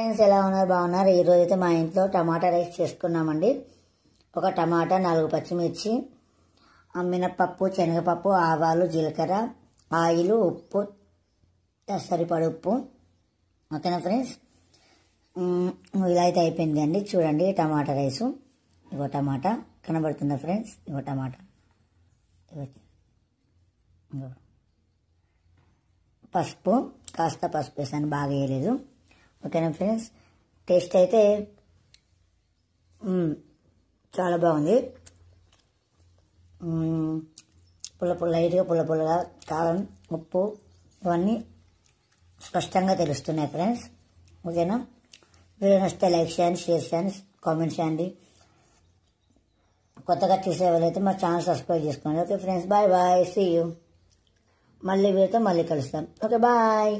Friends ఎలా ఉన్నారు? బాగున్నారు. ఈరోజు అయితే మా ఇంట్లో టమాటా రైస్ చేసుకున్నామండి. ఒక టమాటా, 4 పచ్చిమిర్చి, మినపప్పు, శనగపప్పు, ఆవాలు, జీలకర్ర, ఆయిల్, ఉప్పు, సరిపడ ఉప్పు. ఓకేనా ఫ్రెండ్స్? ఇలా అయితే అయిపోయింది అండి. చూడండి టమాటా రైసు. ఇగో టమాటా కనబడుతుందా ఫ్రెండ్స్? ఇగో టమాటా. ఇగో పసుపు, కాస్త పసుపు వేసాను, బాగా వేయలేదు. ఓకేనా ఫ్రెండ్స్? టేస్ట్ అయితే చాలా బాగుంది. లైట్గా పుల్లగా, కారం, ఉప్పు ఇవన్నీ స్పష్టంగా తెలుస్తున్నాయి ఫ్రెండ్స్. ఓకేనా? వీడియో నచ్చితే లైక్ చేయండి, షేర్ చేయండి, కామెంట్ చేయండి. కొత్తగా చూసే వాళ్ళైతే మా ఛానల్ సబ్స్క్రైబ్ చేసుకోండి. Okay friends, bye bye, see you. మళ్ళీ వీడియోతో మళ్ళీ కలుస్తాం. Okay bye.